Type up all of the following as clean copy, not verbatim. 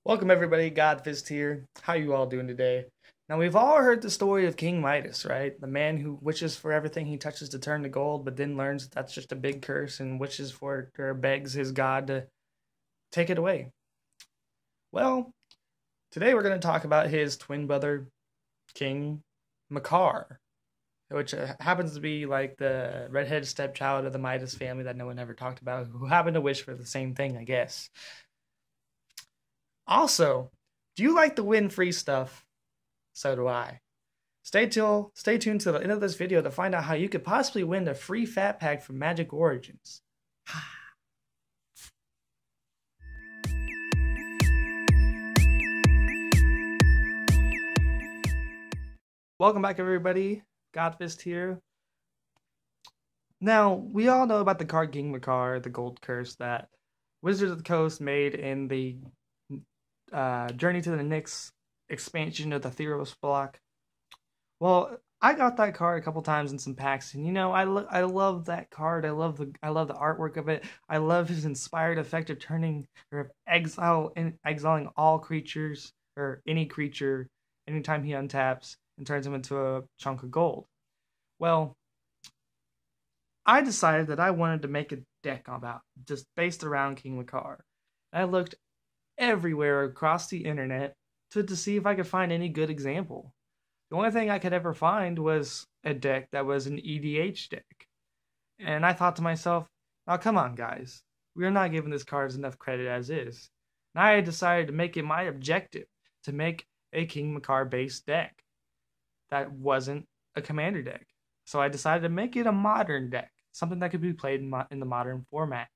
Welcome everybody, Godfist here. How you all doing today? Now we've all heard the story of King Midas, right? The man who wishes for everything he touches to turn to gold, but then learns that that's just a big curse and wishes for or begs his god to take it away. Well, today we're going to talk about his twin brother, King Macar, which happens to be like the redheaded stepchild of the Midas family that no one ever talked about, who happened to wish for the same thing, I guess. Also, do you like the win-free stuff? So do I. Stay tuned to the end of this video to find out how you could possibly win a free Fat Pack from Magic Origins. Welcome back everybody, Godfist here. Now, we all know about the card King Macar, the gold curse that Wizards of the Coast made in the Journey to the Nyx expansion of the Theros block. Well, I got that card a couple times in some packs, and you know, I love that card. I love the artwork of it. I love his inspired effect of turning or exiling all creatures or any creature anytime he untaps and turns them into a chunk of gold. Well, I decided that I wanted to make a deck about just based around King Macar. I looked everywhere across the internet to see if I could find any good example. The only thing I could ever find was a deck that was an EDH deck. And I thought to myself, now come on guys, we are not giving this card enough credit as is. And I decided to make it my objective to make a King Macar based deck that wasn't a commander deck. So I decided to make it a modern deck, something that could be played in the modern format.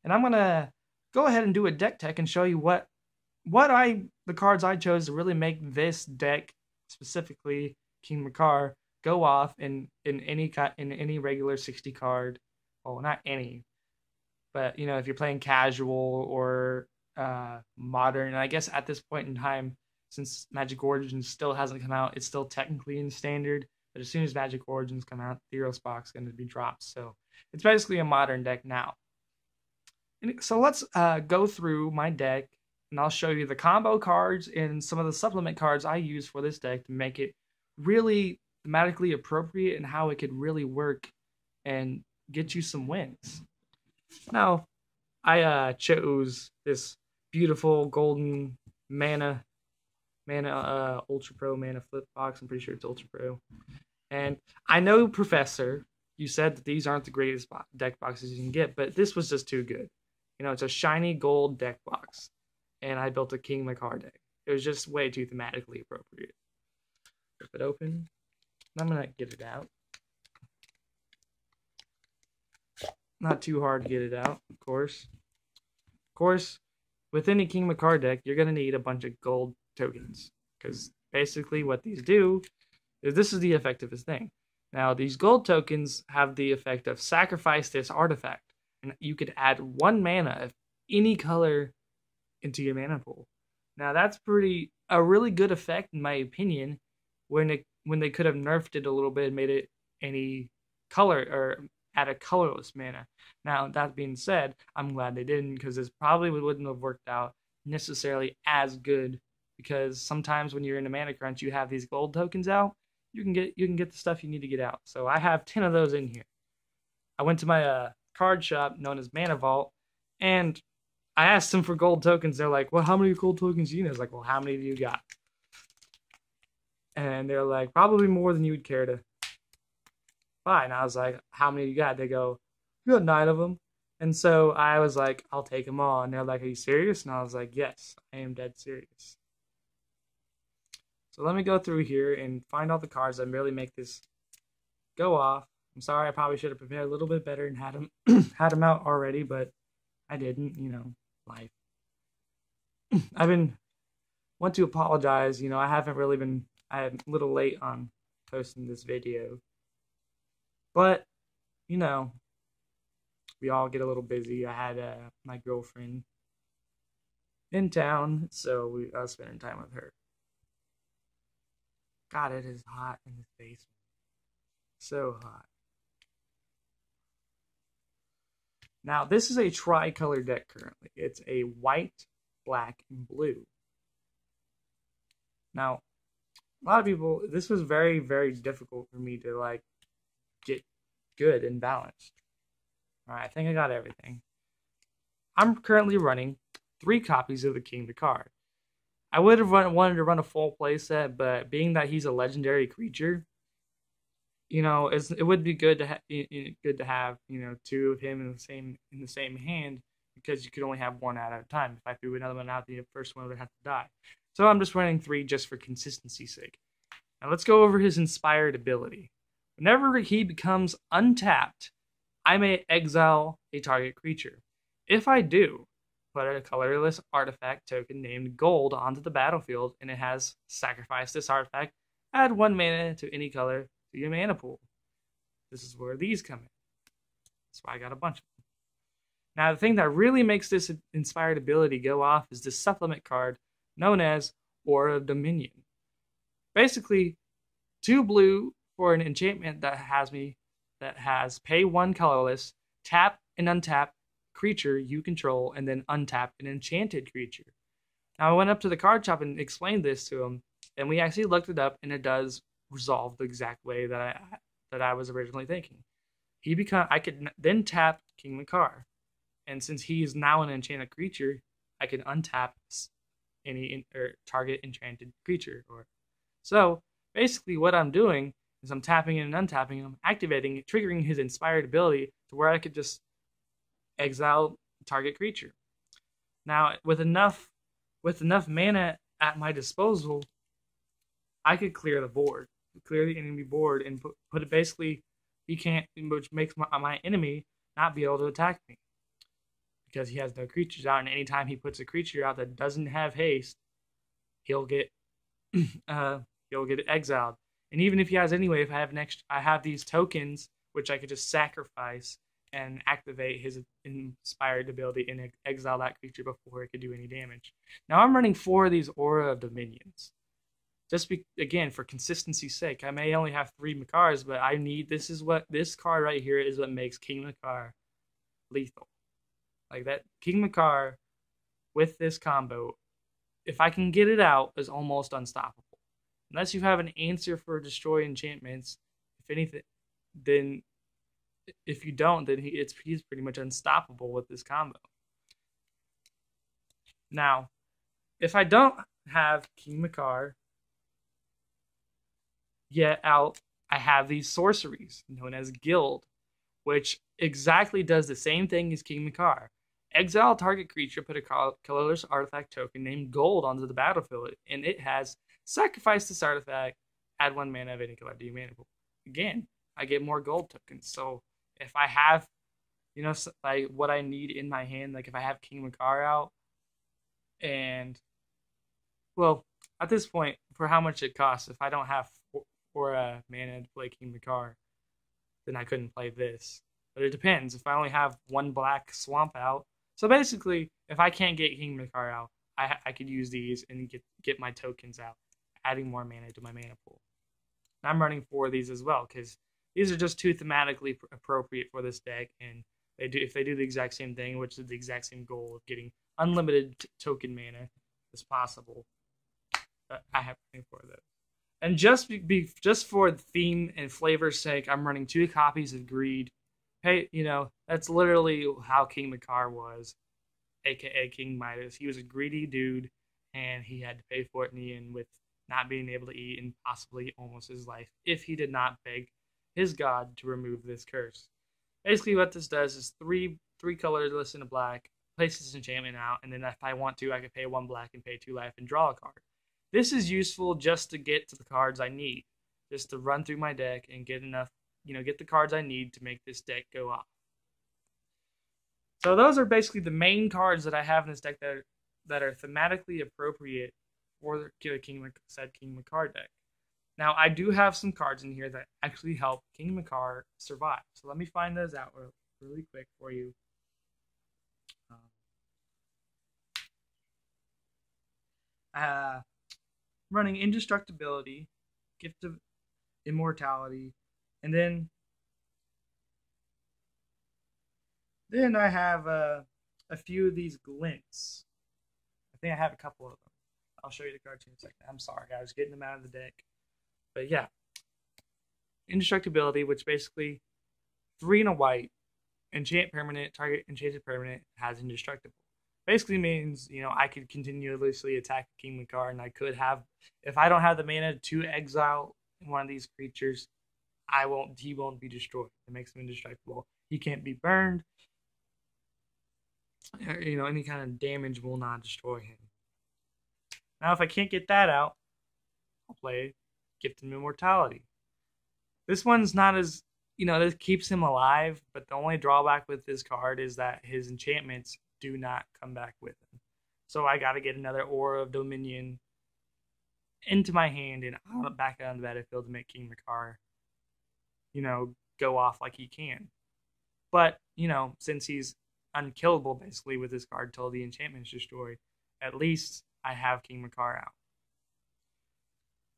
And I'm going to go ahead and do a deck tech and show you the cards I chose to really make this deck, specifically King Macar, go off in any regular 60 card. Well, not any, but you know, if you're playing casual or modern, and I guess at this point in time, since Magic Origins still hasn't come out, it's still technically in standard. But as soon as Magic Origins come out, Theros box is going to be dropped. So it's basically a modern deck now. So let's go through my deck, and I'll show you the combo cards and some of the supplement cards I use for this deck to make it really thematically appropriate and how it could really work and get you some wins. Now, I chose this beautiful golden mana Ultra Pro mana flip box. I'm pretty sure it's Ultra Pro. And I know, Professor, you said that these aren't the greatest deck boxes you can get, but this was just too good. You know, it's a shiny gold deck box, and I built a King Macar deck. It was just way too thematically appropriate. Rip it open. I'm gonna get it out. Not too hard to get it out, of course. Of course, with any King Macar deck, you're gonna need a bunch of gold tokens, because basically what these do is this is the effect of this thing. Now, these gold tokens have the effect of sacrifice this artifact, and you could add 1 mana of any color into your mana pool. Now, that's a really good effect, in my opinion, when they could have nerfed it a little bit and made it any color or add a colorless mana. Now, that being said, I'm glad they didn't, because this probably wouldn't have worked out necessarily as good, because sometimes when you're in a mana crunch, you have these gold tokens out, you can get the stuff you need to get out. So I have 10 of those in here. I went to my card shop known as Mana Vault, and I asked them for gold tokens. They're like, well, how many gold tokens do you need? I was like, well, how many do you got? And they're like, probably more than you would care to buy. And I was like, how many do you got? They go, you got 9 of them. And so I was like, I'll take them all. And they're like, are you serious? And I was like, yes, I am dead serious. So let me go through here and find all the cards that really make this go off. I'm sorry, I probably should have prepared a little bit better and had them out already, but I didn't, you know, life. Want to apologize, you know, I'm a little late on posting this video. But, you know, we all get a little busy. I had my girlfriend in town, so I was spending time with her. God, it is hot in this basement. So hot. Now, this is a tricolor deck currently. It's a white, black, and blue. Now, a lot of people, this was very, very difficult for me to like get good and balanced. All right, I think I got everything. I'm currently running 3 copies of the King Macar. I would have wanted to run a full playset, but being that he's a legendary creature, it would be good to have 2 of him in the same hand because you could only have one out at a time. If I threw another one out, the first one would have to die. So I'm just running 3 just for consistency's sake. Now let's go over his inspired ability. Whenever he becomes untapped, I may exile a target creature. If I do, put a colorless artifact token named Gold onto the battlefield, and it has sacrificed this artifact. Add 1 mana to any color to your mana pool. This is where these come in. That's why I got a bunch of them. Now, the thing that really makes this inspired ability go off is this supplement card known as Aura of Dominion. Basically, 2 blue for an enchantment that has pay 1 colorless, tap and untap creature you control, and then untap an enchanted creature. Now I went up to the card shop and explained this to him, and we actually looked it up, and it does resolve the exact way that I was originally thinking. I could then tap King Macar, and since he is now an enchanted creature, I can untap any target enchanted creature. So basically, what I'm doing is I'm tapping in and untapping him, activating it, triggering his inspired ability to where I could just exile target creature. Now, with enough mana at my disposal, I could clear the enemy board, and put it basically he can't, which makes my enemy not be able to attack me because he has no creatures out. And anytime he puts a creature out that doesn't have haste, he'll get exiled. And even if he has anyway, if I have these tokens which I could just sacrifice and activate his inspired ability and exile that creature before it could do any damage. Now I'm running 4 of these Aura of Dominions. Again, for consistency's sake. I may only have 3 Macars, but this card right here is what makes King Macar lethal. Like that, King Macar with this combo, if I can get it out, is almost unstoppable. Unless you have an answer for destroy enchantments, if anything, then if you don't, then he's pretty much unstoppable with this combo. Now, if I don't have King Macar yet out, I have these sorceries known as Guild, which exactly does the same thing as King Macar. Exile target creature, put a colorless artifact token named Gold onto the battlefield, and it has sacrifice this artifact, add 1 mana of any color to your mana pool. Again, I get more gold tokens. So if I have, like what I need in my hand, like if I have King Macar out, and well, at this point, for how much it costs, if I don't have 4 mana to play King Macar, then I couldn't play this. But it depends. If I only have 1 black swamp out, so basically, if I can't get King Macar out, I could use these and get my tokens out, adding more mana to my mana pool. And I'm running 4 of these as well because these are just too thematically appropriate for this deck, and if they do the exact same thing, which is the exact same goal of getting unlimited token mana as possible, I have running 4 of those. And just for theme and flavor's sake, I'm running 2 copies of Greed. Hey, that's literally how King Macar was, aka King Midas. He was a greedy dude, and he had to pay for it in the end with not being able to eat and possibly almost his life if he did not beg his god to remove this curse. Basically, what this does is 3 colorless and a black, place this enchantment out, and then if I want to, I can pay 1 black and pay 2 life and draw a card. This is useful just to get to the cards I need, just to run through my deck and get enough, get the cards I need to make this deck go off. So those are basically the main cards that I have in this deck that are thematically appropriate for the King Macar deck. Now, I do have some cards in here that actually help King Macar survive. So let me find those out really quick for you. Running Indestructibility, Gift of Immortality, and then I have a few of these glints. I think I have a couple of them. I'll show you the cards in a second. I'm sorry, I was getting them out of the deck. But yeah, indestructibility, which basically 3 and a white, enchant permanent, target enchanted permanent has indestructible. Basically means, I could continuously attack King Macar, and I could have, if I don't have the mana to exile one of these creatures, he won't be destroyed. It makes him indestructible. He can't be burned. Any kind of damage will not destroy him. Now, if I can't get that out, I'll play Gift of Immortality. This one's not as, this keeps him alive, but the only drawback with this card is that his enchantments do not come back with him. So I got to get another Aura of Dominion into my hand and back out on the battlefield to make King Macar, go off like he can. But, since he's unkillable basically with this card till the enchantment is destroyed, at least I have King Macar out.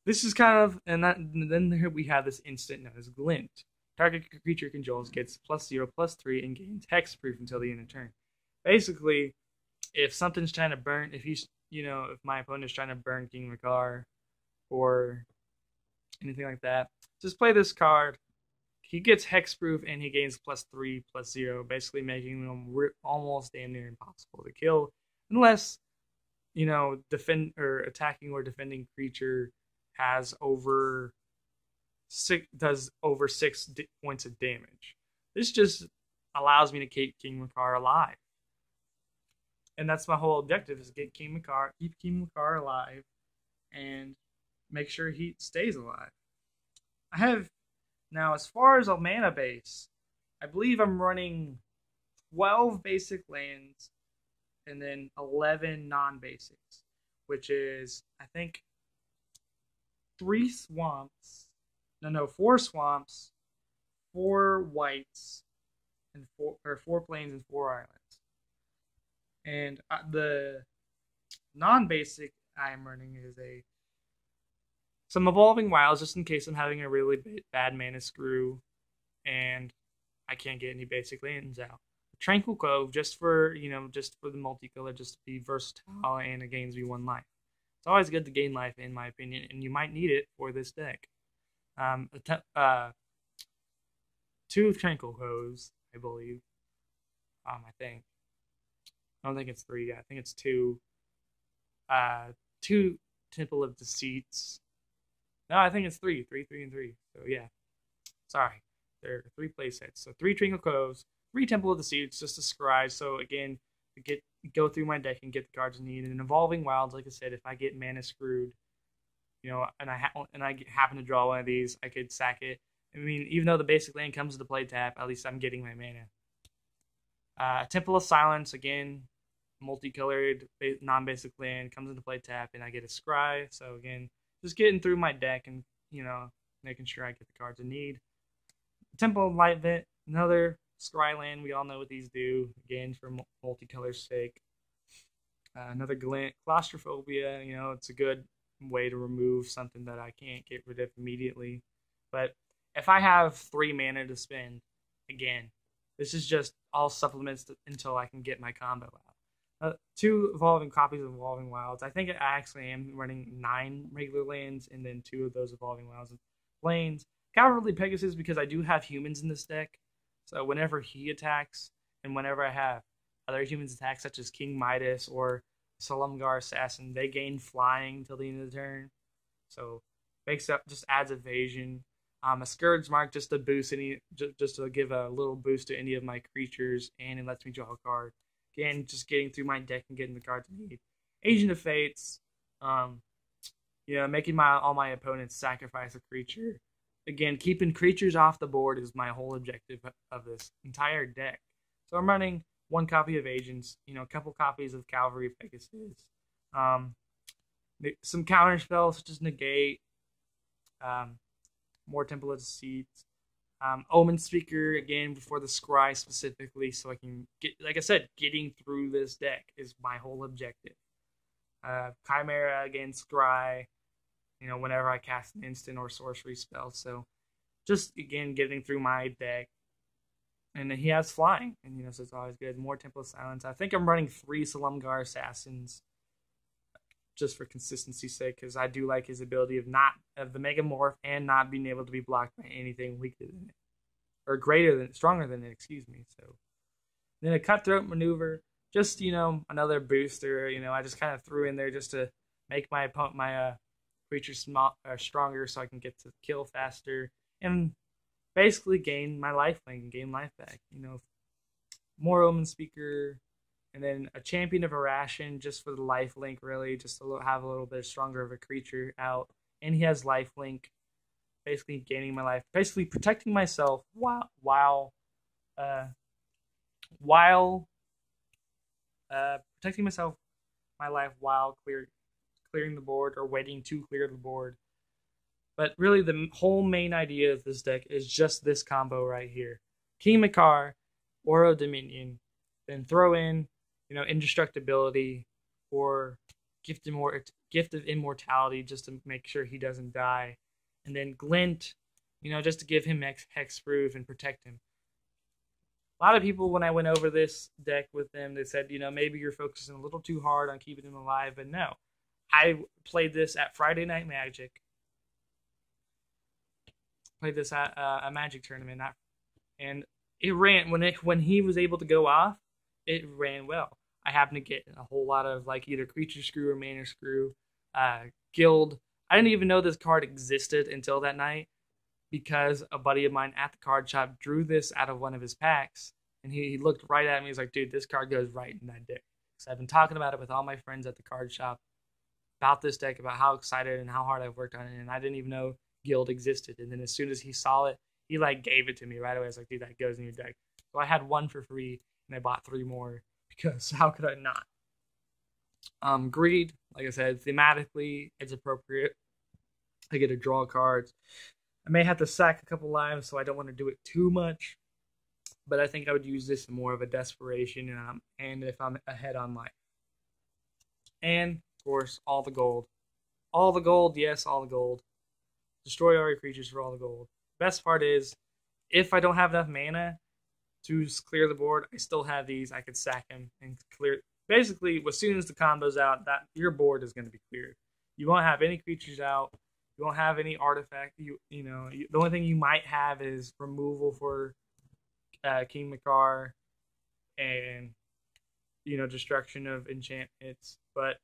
This is kind of, then here we have this instant known as Glint. Target creature controls gets +0/+3 and gains hexproof until the end of turn. Basically, if something's trying to burn, if my opponent is trying to burn King Macar or anything like that, just play this card. He gets hexproof and he gains +3/+0, basically making him almost damn near impossible to kill, unless attacking or defending creature has does over 6 points of damage. This just allows me to keep King Macar alive, and that's my whole objective: is keep King Macar alive, and make sure he stays alive. I have now, as far as a mana base, I believe I'm running 12 basic lands and then 11 non-basics, which is, I think, 4 swamps, 4 whites, and 4 plains and 4 islands. And the non-basic I'm running is some Evolving Wilds, just in case I'm having a really bad mana screw and I can't get any basic lands out. Tranquil Cove, just for the multicolor, just to be versatile, and it gains me 1 life. It's always good to gain life, in my opinion, and you might need it for this deck. 2 Tranquil Coves, I believe. I think. I don't think it's 3 yet. I think it's 2. 2 Temple of Deceits. No, I think it's 3. 3, 3, and 3. So yeah. Sorry. There are 3 play sets. So 3 Tranquil Coves, 3 Temple of Deceits, just to scry. So again, to go through my deck and get the cards I need. And Evolving Wilds, like I said, if I get mana screwed, and I happen to draw one of these, I could sack it. I mean, even though the basic land comes with the play tap, at least I'm getting my mana. Temple of Silence, again, multicolored, non-basic land, comes into play tap, and I get a scry. So again, just getting through my deck and, making sure I get the cards I need. Temple of Lightvent, another scry land. We all know what these do, again, for multicolor's sake. Another Glint. Claustrophobia, it's a good way to remove something that I can't get rid of immediately. But if I have 3 mana to spend, again, this is just all supplements until I can get my combo out. 2 evolving copies of Evolving Wilds. I think I actually am running 9 regular lands and then 2 of those Evolving Wilds and plains. Cowardly Pegasus, because I do have humans in this deck. So whenever he attacks, and whenever I have other humans attack, such as King Midas or Solemgar Assassin, they gain flying till the end of the turn. So just adds evasion. A Scourge Mark, just to boost just to give a little boost to any of my creatures, and it lets me draw a card. Again, just getting through my deck and getting the cards I need. Agent of Fates, making all my opponents sacrifice a creature. Again, keeping creatures off the board is my whole objective of this entire deck. So I'm running 1 copy of Agents, a couple copies of Cavalry Pegasus, some counter spells such as Negate, more Temple of Deceits, Omen Speaker, again, before the Scry specifically, so I can get, like I said, getting through this deck is my whole objective. Chimera, again, Scry, whenever I cast an instant or sorcery spell. So just, again, getting through my deck. And then he has flying, and, so it's always good. More Temple of Silence. I think I'm running 3 Solemgar Assassins. just for consistency's sake, because I do like his ability of the Megamorph and not being able to be blocked by anything weaker than it. Or stronger than it, excuse me. So then a Cutthroat Maneuver, just, another booster. I just kind of threw in there just to make my creature stronger so I can get to kill faster. And basically gain my lifelink, gain life back. More Omen Speaker, and then a Champion of Irration just for the lifelink, really, just to have a little bit stronger of a creature out. And he has lifelink, basically gaining my life, basically protecting myself while protecting my life while clearing the board or waiting to clear the board. But really, the whole main idea of this deck is just this combo right here. King Macar, Aura Dominion, then throw in, Indestructibility or Gift of Immortality just to make sure he doesn't die. And then Glint, just to give him hexproof and protect him. A lot of people, when I went over this deck with them, they said, maybe you're focusing a little too hard on keeping him alive. But no, I played this at Friday Night Magic. Played this at a Magic tournament, and it ran when he was able to go off. It ran well. I happened to get a whole lot of either Creature Screw or Mana Screw, Guild. I didn't even know this card existed until that night because a buddy of mine at the card shop drew this out of one of his packs, and he looked right at me. He's like, "Dude, this card goes right in that deck." So I've been talking about it with all my friends at the card shop about this deck, about how excited and how hard I've worked on it, and I didn't even know Guild existed. And then as soon as he saw it, he gave it to me right away. I was like, "Dude, that goes in your deck." So I had one for free, and I bought 3 more because how could I not? Greed, like I said, thematically it's appropriate. I get to draw cards. I may have to sack a couple lives, so I don't want to do it too much. But I think I would use this more of a desperation, and if I'm ahead on life. And of course, all the gold. All the gold, yes, all the gold. Destroy all your creatures for all the gold. Best part is, if I don't have enough mana to clear the board, I still have these. I could sack them and clear. Basically, as soon as the combo's out, that your board is going to be cleared. You won't have any creatures out. You won't have any artifact. The only thing you might have is removal for King Macar and destruction of enchantments. But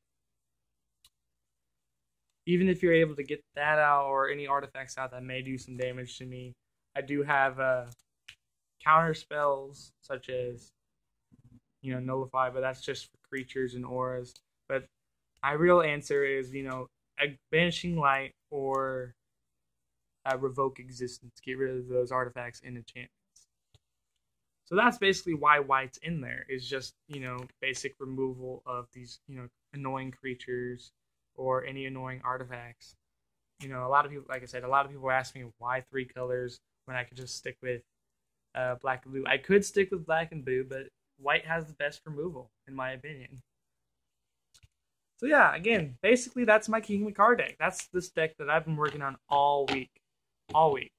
even if you're able to get that out or any artifacts out that may do some damage to me, I do have counter spells such as nullify, but that's just for creatures and auras. But my real answer is a banishing light or revoke existence. Get rid of those artifacts and enchantments. So that's basically why white's in there, is just basic removal of these annoying creatures or any annoying artifacts. A lot of people, like I said, a lot of people ask me why 3 colors when I could just stick with black and blue. I could stick with black and blue, but white has the best removal, in my opinion. So yeah, again, basically that's my King Macar deck. That's this deck that I've been working on all week. All week.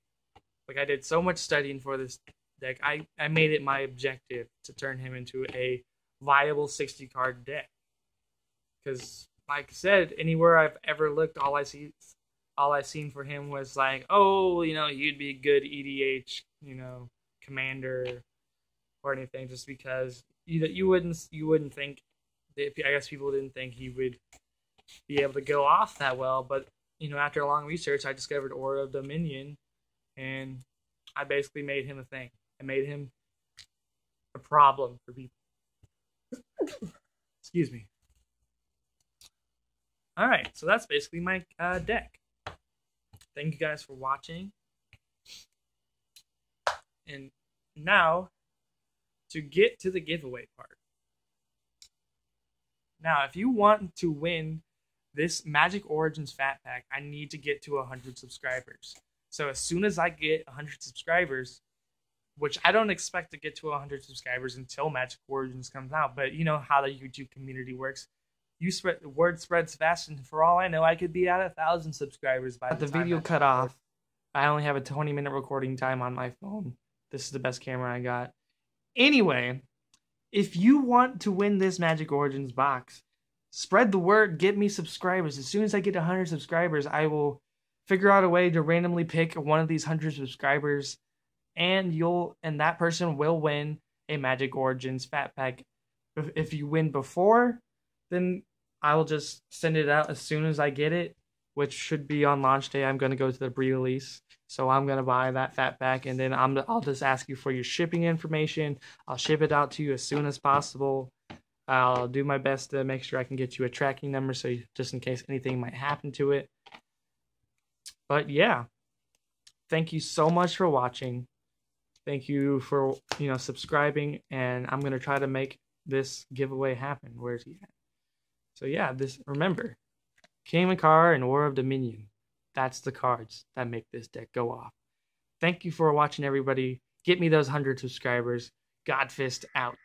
I did so much studying for this deck. I made it my objective to turn him into a viable 60-card deck. Because, like I said, anywhere I've ever looked, all I've seen for him was you'd be a good EDH, commander or anything, just because you wouldn't think. I guess people didn't think he would be able to go off that well, but after a long research, I discovered Aura of Dominion, and I basically made him a thing. I made him a problem for people. Excuse me. All right, so that's basically my deck. Thank you guys for watching, and now to get to the giveaway part. Now, if you want to win this Magic Origins Fat Pack, I need to get to 100 subscribers. So as soon as I get 100 subscribers, which I don't expect to get to 100 subscribers until Magic Origins comes out, but you know how the YouTube community works. The word spreads fast, and for all I know, I could be at 1,000 subscribers by the time video cut off. I only have a 20-minute recording time on my phone. This is the best camera I got. Anyway, if you want to win this Magic Origins box, Spread the word, get me subscribers. As soon as I get 100 subscribers, I will figure out a way to randomly pick one of these 100 subscribers, and that person will win a Magic Origins Fat Pack. If you win before, then I will just send it out as soon as I get it, which should be on launch day. I'm going to go to the pre-release, so I'm going to buy that Fat Pack, and then I'll just ask you for your shipping information. I'll ship it out to you as soon as possible. I'll do my best to make sure I can get you a tracking number, so just in case anything might happen to it. But yeah, thank you so much for watching. Thank you for subscribing, and I'm gonna try to make this giveaway happen. Where's he at? So yeah, remember, King Macar and War of Dominion. That's the cards that make this deck go off. Thank you for watching, everybody. Get me those 100 subscribers. Godfist out.